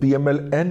PMLN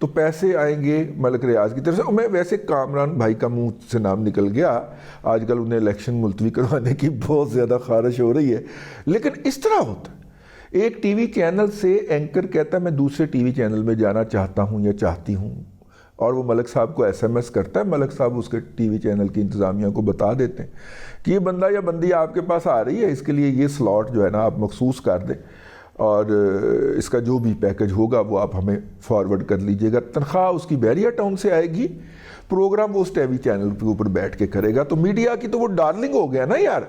تو پیسے آئیں گے ملک ریاض کی طرف سے. میں ویسے کامران بھائی کا منہ سے نام نکل گیا, آج کل انہیں الیکشن ملتوی کروانے کی بہت زیادہ خواہش ہو رہی ہے, لیکن اس طرح ہوتا ہے. ایک ٹی وی چینل سے اینکر کہتا ہے میں دوسرے ٹی وی چینل میں جانا چاہتا ہوں یا چاہتی ہوں, اور وہ ملک صاحب کو ایس ایم ایس کرتا ہے. ملک صاحب اس کے ٹی وی چینل کی انتظامیہ کو بتا دیتے ہیں کہ یہ بندہ یا بندی آپ کے پاس آ رہی ہے, اس کے لیے یہ سلاٹ جو ہے نا آپ مخصوص کر دیں, اور اس کا جو بھی پیکج ہوگا وہ آپ ہمیں فارورڈ کر لیجئے گا. تنخواہ اس کی بیریا ٹاؤن سے آئے گی, پروگرام وہ اس ٹی وی چینل کے اوپر بیٹھ کے کرے گا. تو میڈیا کی تو وہ ڈارلنگ ہو گیا نا یار,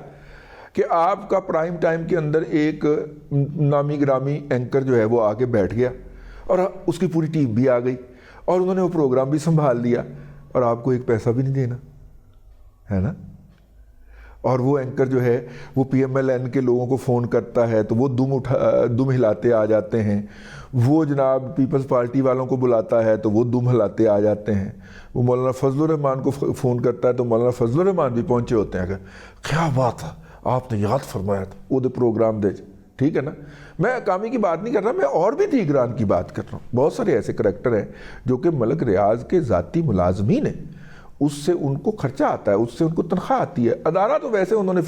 کہ آپ کا پرائم ٹائم کے اندر ایک نامی گرامی اینکر جو ہے وہ آ کے بیٹھ گیا, اور اس کی پوری ٹیم بھی آ گئی, اور انہوں نے وہ پروگرام بھی سنبھال لیا, اور آپ کو ایک پیسہ بھی نہیں دینا ہے نا. اور وہ اینکر جو ہے وہ پی ایم ایل این کے لوگوں کو فون کرتا ہے تو وہ دم ہلاتے آ جاتے ہیں, وہ جناب پیپلز پارٹی والوں کو بلاتا ہے تو وہ دم ہلاتے آ جاتے ہیں, وہ مولانا فضل الرحمان کو فون کرتا ہے تو مولانا فضل الرحمان بھی پہنچے ہوتے ہیں کہ کیا بات ہے آپ نے یاد فرمایا تھا وہ دے پروگرام دے. ٹھیک ہے نا, میں اکامی کی بات نہیں کر رہا, میں اور بھی دیگران کی بات کر رہا ہوں. بہت سارے ایسے کریکٹر ہیں جو کہ ملک ریاض کے ذاتی ملازمین ہیں, اس سے ان کو خرچہ آتا ہے, اس سے ان کو تنخواہ آتی ہے. ادارہ تو ویسے انہوں نے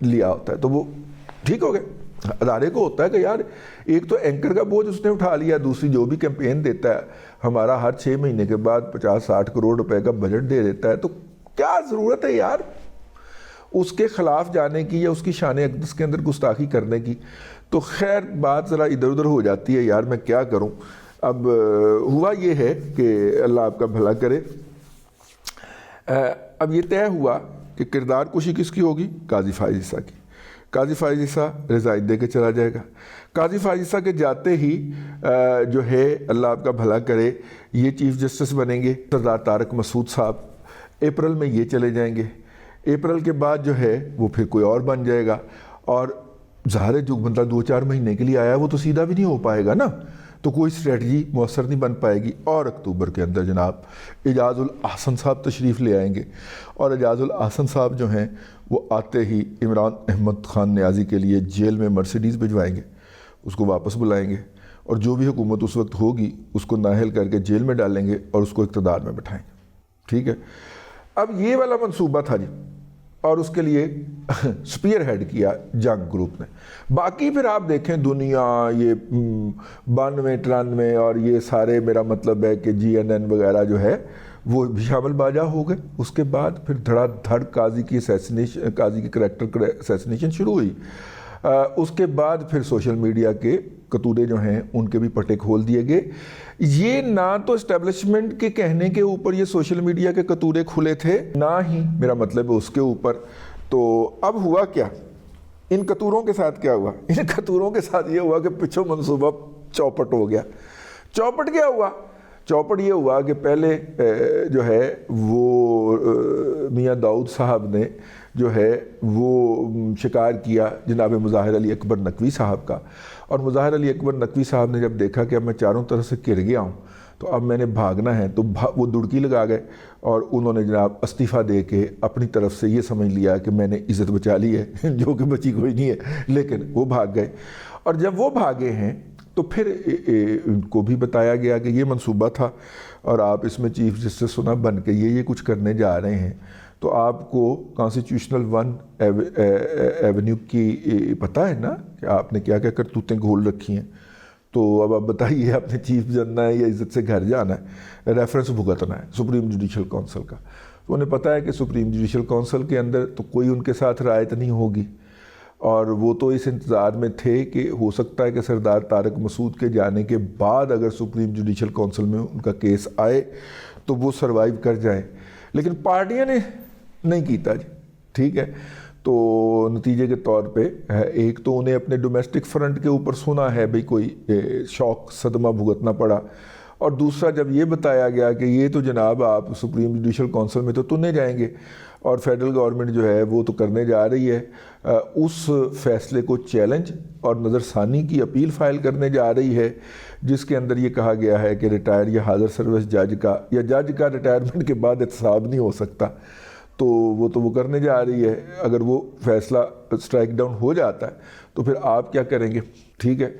لیا ہوتا ہے تو وہ ٹھیک ہو گئے. ادارے کو ہوتا ہے کہ یار ایک تو اینکر کا بوجھ اس نے اٹھا لیا, دوسری جو بھی کیمپین دیتا ہے ہمارا ہر 6 مہینے کے بعد 50-60 کروڑ روپے کا بجٹ دے دیتا ہے, تو کیا ضرورت ہے یار اس کے خلاف جانے کی یا اس کی شان اقدس کے اندر گستاخی کرنے کی. تو خیر بات ذرا ادھر ادھر ہو جاتی ہے یار, میں کیا کروں. اب ہوا یہ ہے کہ اللہ آپ کا بھلا کرے, اب یہ طے ہوا کہ کردار کشی کس کی ہوگی, قاضی فائز عیسیٰ کی. قاضی فائز عیسیٰ ریزائن دے کے چلا جائے گا. قاضی فائز عیسیٰ کے جاتے ہی جو ہے اللہ آپ کا بھلا کرے یہ چیف جسٹس بنیں گے سردار طارق مسعود صاحب. اپریل میں یہ چلے جائیں گے, اپریل کے بعد جو ہے وہ پھر کوئی اور بن جائے گا. اور ظاہر ہے جو بندہ 2-4 مہینے کے لیے آیا ہے وہ تو سیدھا بھی نہیں ہو پائے گا نا, تو کوئی اسٹریٹجی مؤثر نہیں بن پائے گی. اور اکتوبر کے اندر جناب اعجاز الاحسن صاحب تشریف لے آئیں گے, اور اعجاز الاحسن صاحب جو ہیں وہ آتے ہی عمران احمد خان نیازی کے لیے جیل میں مرسیڈیز بھجوائیں گے, اس کو واپس بلائیں گے, اور جو بھی حکومت اس وقت ہوگی اس کو نااہل کر کے جیل میں ڈالیں گے اور اس کو اقتدار میں بٹھائیں گے. ٹھیک ہے, اب یہ والا منصوبہ تھا جی, اور اس کے لیے سپیئر ہیڈ کیا جنگ گروپ نے. باقی پھر آپ دیکھیں دنیا یہ 92-93 اور یہ سارے, میرا مطلب ہے کہ جی این این وغیرہ جو ہے وہ بھی شامل باجا ہو گئے. اس کے بعد پھر دھڑا دھڑ قاضی کی کریکٹر اسیسنیشن شروع ہوئی. اس کے بعد پھر سوشل میڈیا کے کتورے جو ہیں ان کے بھی پٹے کھول دیے گئے. یہ نہ تو اسٹیبلشمنٹ کے کہنے کے اوپر یہ سوشل میڈیا کے کتورے کھلے تھے, نہ ہی میرا مطلب ہے اس کے اوپر. تو اب ہوا کیا, ان کتوروں کے ساتھ کیا ہوا, ان کتوروں کے ساتھ یہ ہوا کہ پچھو منصوبہ چوپٹ ہو گیا. چوپٹ کیا ہوا, چوپٹ یہ ہوا کہ پہلے جو ہے وہ میاں داؤد صاحب نے جو ہے وہ شکار کیا جناب مظاہر علی اکبر نقوی صاحب کا, اور مظاہر علی اکبر نقوی صاحب نے جب دیکھا کہ اب میں چاروں طرف سے گھر گیا ہوں تو اب میں نے بھاگنا ہے, تو وہ دڑکی لگا گئے اور انہوں نے جناب استعفیٰ دے کے اپنی طرف سے یہ سمجھ لیا کہ میں نے عزت بچا لی ہے, جو کہ بچی کوئی نہیں ہے, لیکن وہ بھاگ گئے. اور جب وہ بھاگے ہیں تو پھر ان کو بھی بتایا گیا کہ یہ منصوبہ تھا اور آپ اس میں چیف جسٹس سنا بن کے یہ کچھ کرنے جا رہے ہیں, تو آپ کو کانسٹیٹیوشنل 1 ایونیو کی پتہ ہے نا کہ آپ نے کیا کیا کرتوتیں گھول رکھی ہیں. تو اب آپ بتائیے آپ نے چیف جاننا ہے یا عزت سے گھر جانا ہے, ریفرنس بھگتنا ہے سپریم جوڈیشل کونسل کا. تو انہیں پتہ ہے کہ سپریم جوڈیشل کونسل کے اندر تو کوئی ان کے ساتھ رعایت نہیں ہوگی, اور وہ تو اس انتظار میں تھے کہ ہو سکتا ہے کہ سردار طارق مسعود کے جانے کے بعد اگر سپریم جوڈیشل کونسل میں ان کا کیس آئے تو وہ سروائیو کر جائیں, لیکن پارٹیاں نے نہیں کیتا جی. ٹھیک ہے, تو نتیجے کے طور پہ ایک تو انہیں اپنے ڈومیسٹک فرنٹ کے اوپر سنا ہے بھئی کوئی شوق صدمہ بھگتنا پڑا, اور دوسرا جب یہ بتایا گیا کہ یہ تو جناب آپ سپریم جوڈیشل کونسل میں تو تننے جائیں گے اور فیڈرل گورنمنٹ جو ہے وہ تو کرنے جا رہی ہے اس فیصلے کو چیلنج اور نظر ثانی کی اپیل فائل کرنے جا رہی ہے, جس کے اندر یہ کہا گیا ہے کہ ریٹائر یا حاضر سروس جج کا ریٹائرمنٹ کے بعد احتساب نہیں ہو سکتا, تو وہ کرنے جا رہی ہے. اگر وہ فیصلہ اسٹرائک ڈاؤن ہو جاتا ہے تو پھر آپ کیا کریں گے. ٹھیک ہے,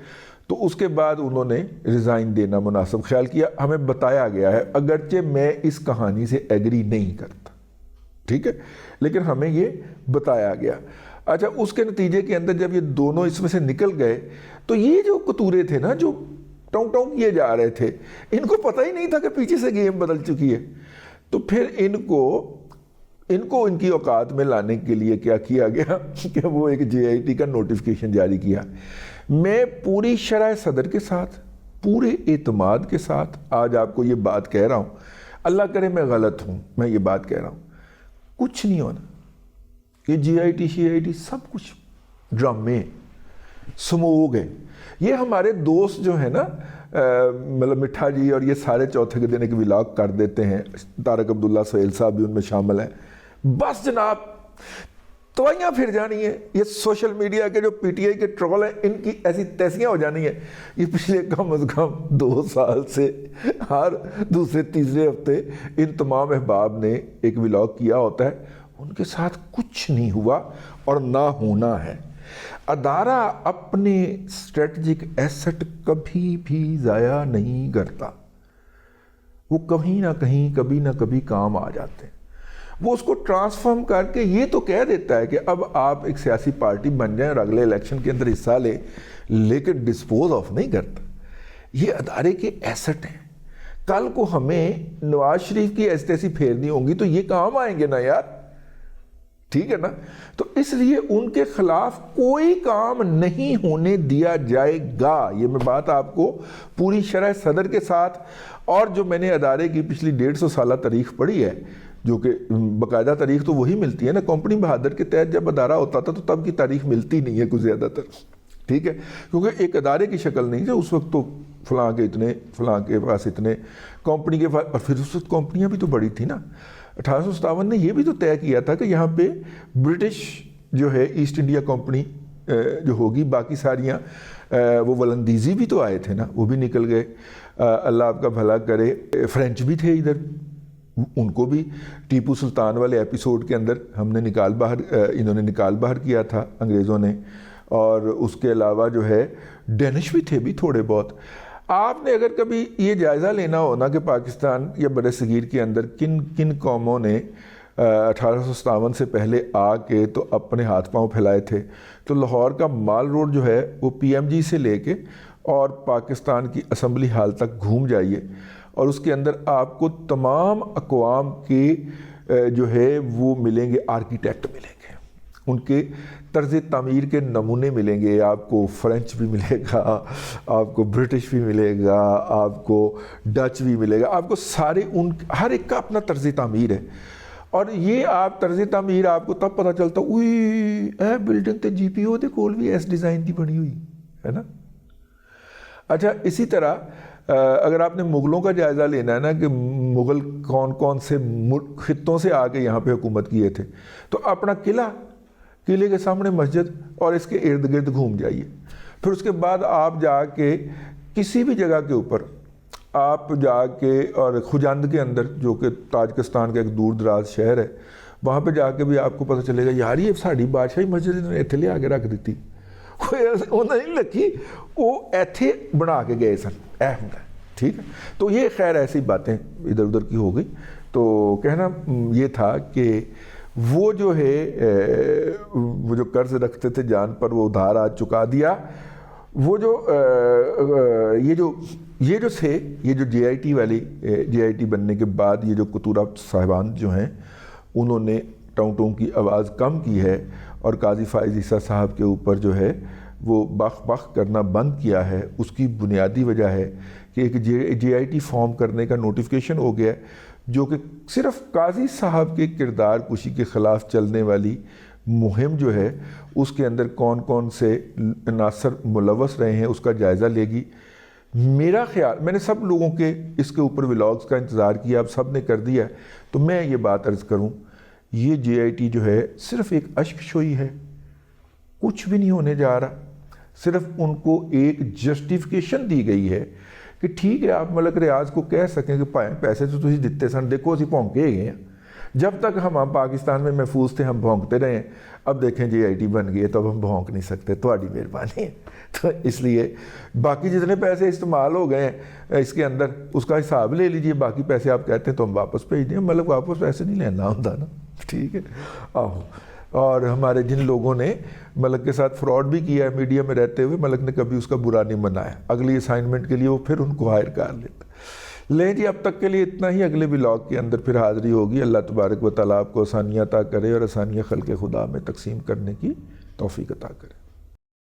تو اس کے بعد انہوں نے ریزائن دینا مناسب خیال کیا. ہمیں بتایا گیا ہے، اگرچہ میں اس کہانی سے ایگری نہیں کرتا، ٹھیک ہے، لیکن ہمیں یہ بتایا گیا. اچھا، اس کے نتیجے کے اندر جب یہ دونوں اس میں سے نکل گئے تو یہ جو کتورے تھے نا، جو ٹاؤں ٹاؤں کیے جا رہے تھے، ان کو پتہ ہی نہیں تھا کہ پیچھے سے گیم بدل چکی ہے. تو پھر ان کو ان کی اوقات میں لانے کے لیے کیا کیا گیا کہ وہ ایک جے آئی ٹی کا نوٹیفیکیشن جاری کیا. میں پوری شرح صدر کے ساتھ، پورے اعتماد کے ساتھ آج آپ کو یہ بات کہہ رہا ہوں، اللہ کرے میں غلط ہوں، میں یہ بات کہہ رہا ہوں، کچھ نہیں ہونا. یہ جے I T she I T sub کچھ ڈرامے سموگ ہے. یہ ہمارے دوست جو ہیں نا، مطلب مٹھا جی اور یہ سارے چوتھے کے دن ایک ولاگ کر دیتے ہیں، طارق عبداللہ سہیل صاحب بھی ان میں شامل ہیں. بس جناب توائیاں پھر جانی ہیں. یہ سوشل میڈیا کے جو پی ٹی آئی کے ٹرول ہیں، ان کی ایسی تیسیاں ہو جانی ہیں. یہ پچھلے کم از کم 2 سال سے ہر دوسرے تیسرے ہفتے ان تمام احباب نے ایک ولاگ کیا ہوتا ہے. ان کے ساتھ کچھ نہیں ہوا اور نہ ہونا ہے. ادارہ اپنے اسٹریٹجک ایسٹ کبھی بھی ضائع نہیں کرتا. وہ کہیں نہ کہیں کبھی نہ کبھی کام آ جاتے ہیں. وہ اس کو ٹرانسفارم کر کے یہ تو کہہ دیتا ہے کہ اب آپ ایک سیاسی پارٹی بن جائیں اور اگلے الیکشن کے اندر حصہ لیں، لیکن ڈسپوز آف نہیں کرتا. یہ ادارے کے ایسٹ ہیں. کل کو ہمیں نواز شریف کی ایسی پھیرنی ہوں گی تو یہ کام آئیں گے نا یار، ٹھیک ہے نا. تو اس لیے ان کے خلاف کوئی کام نہیں ہونے دیا جائے گا. یہ میں بات آپ کو پوری شرح صدر کے ساتھ، اور جو میں نے ادارے کی پچھلی 150 سالہ تاریخ پڑھی ہے، جو کہ باقاعدہ تاریخ تو وہی ملتی ہے نا. کمپنی بہادر کے تحت جب ادارہ ہوتا تھا تو تب کی تاریخ ملتی نہیں ہے کوئی زیادہ تر، ٹھیک ہے، کیونکہ ایک ادارے کی شکل نہیں ہے. اس وقت تو فلاں کے اتنے، فلاں کے پاس اتنے، کمپنی کے پاس، اور پھر اس وقت کمپنیاں بھی تو بڑی تھی نا. 1857 نے یہ بھی تو طے کیا تھا کہ یہاں پہ برٹش جو ہے ایسٹ انڈیا کمپنی جو ہوگی، باقی ساریاں وہ ولندیزی بھی تو آئے تھے نا، وہ بھی نکل گئے. اللہ آپ کا بھلا کرے. فرینچ بھی تھے ادھر، ان کو بھی ٹیپو سلطان والے ایپیسوڈ کے اندر ہم نے انہوں نے نکال باہر کیا تھا انگریزوں نے. اور اس کے علاوہ جو ہے ڈینش بھی تھے بھی تھوڑے بہت. آپ نے اگر کبھی یہ جائزہ لینا ہو نا کہ پاکستان یا بر صغیر کے اندر کن قوموں نے 1857 سے پہلے آ کے تو اپنے ہاتھ پاؤں پھیلائے تھے، تو لاہور کا مال روڈ جو ہے وہ پی ایم جی سے لے کے اور پاکستان کی اسمبلی ہال تک گھوم جائیے، اور اس کے اندر آپ کو تمام اقوام کے جو ہے وہ ملیں گے، آرکیٹیکٹ ملیں گے، ان کے طرز تعمیر کے نمونے ملیں گے. آپ کو فرینچ بھی ملے گا، آپ کو برٹش بھی ملے گا، آپ کو ڈچ بھی ملے گا، آپ کو سارے ہر ایک کا اپنا طرز تعمیر ہے. اور یہ آپ طرز تعمیر آپ کو تب پتہ چلتا اے بلڈنگ تے جی پی او دے کول بھی ایس ڈیزائن دی بنی ہوئی ہے نا. اچھا، اسی طرح اگر آپ نے مغلوں کا جائزہ لینا ہے نا کہ مغل کون کون سے خطوں سے آ کے یہاں پہ حکومت کیے تھے، تو اپنا قلعے کے سامنے مسجد اور اس کے ارد گرد گھوم جائیے. پھر اس کے بعد آپ جا کے کسی بھی جگہ کے اوپر آپ جا کے، اور خجند کے اندر جو کہ تاجکستان کا ایک دور دراز شہر ہے، وہاں پہ جا کے بھی آپ کو پتہ چلے گا یار یہ ساڑی بادشاہی مسجد انہوں نے ایتھے لے آگے رکھ دیتی، انہوں نے نہیں لکھی، وہ ایتھے بنا کے گئے سن، ہوں گا، ٹھیک ہے. تو یہ خیر ایسی باتیں ادھر ادھر کی ہو گئی. تو کہنا یہ تھا کہ وہ جو ہے وہ جو قرض رکھتے تھے جان پر وہ ادھار آج چکا دیا. وہ جو یہ جو جے آئی ٹی والی جے آئی ٹی بننے کے بعد یہ جو قطورہ صاحبان جو ہیں انہوں نے ٹاؤں ٹاؤں کی آواز کم کی ہے، اور قاضی فائز عیسیٰ صاحب کے اوپر جو ہے وہ بخ کرنا بند کیا ہے. اس کی بنیادی وجہ ہے کہ ایک جے آئی ٹی فارم کرنے کا نوٹیفیکیشن ہو گیا ہے، جو کہ صرف قاضی صاحب کے کردار کشی کے خلاف چلنے والی مہم جو ہے اس کے اندر کون کون سے عناصر ملوث رہے ہیں اس کا جائزہ لے گی. میرا خیال، میں نے سب لوگوں کے اس کے اوپر ولاگز کا انتظار کیا، اب سب نے کر دیا ہے، تو میں یہ بات عرض کروں، یہ جے آئی ٹی جو ہے صرف ایک اشک شوئی ہے، کچھ بھی نہیں ہونے جا رہا. صرف ان کو ایک جسٹیفیکیشن دی گئی ہے کہ ٹھیک ہے آپ ملک ریاض کو کہہ سکیں کہ پیسے تو تسی دتے سن، دیکھو اسی بھونکے گئے ہیں، جب تک ہم پاکستان میں محفوظ تھے ہم بھونکتے رہے ہیں. اب دیکھیں جی آئی ٹی بن گئی ہے تو اب ہم بھونک نہیں سکتے, تہاڈی مہربانی ہے. تو اس لیے باقی جتنے پیسے استعمال ہو گئے ہیں اس کے اندر اس کا حساب لے لیجئے, باقی پیسے آپ کہتے ہیں تو ہم واپس بھیج دیں, مطلب واپس پیسے نہیں لینا ہوتا نا, ٹھیک ہے. آہو, اور ہمارے جن لوگوں نے ملک کے ساتھ فراڈ بھی کیا ہے میڈیا میں رہتے ہوئے, ملک نے کبھی اس کا برا نہیں منایا, اگلی اسائنمنٹ کے لیے وہ پھر ان کو ہائر کر لیتا. لیں جی اب تک کے لیے اتنا ہی, اگلے ولاگ کے اندر پھر حاضری ہوگی. اللہ تبارک و تعالیٰ آپ کو آسانیاں عطا کرے اور آسانیاں خلق خدا میں تقسیم کرنے کی توفیق عطا کرے.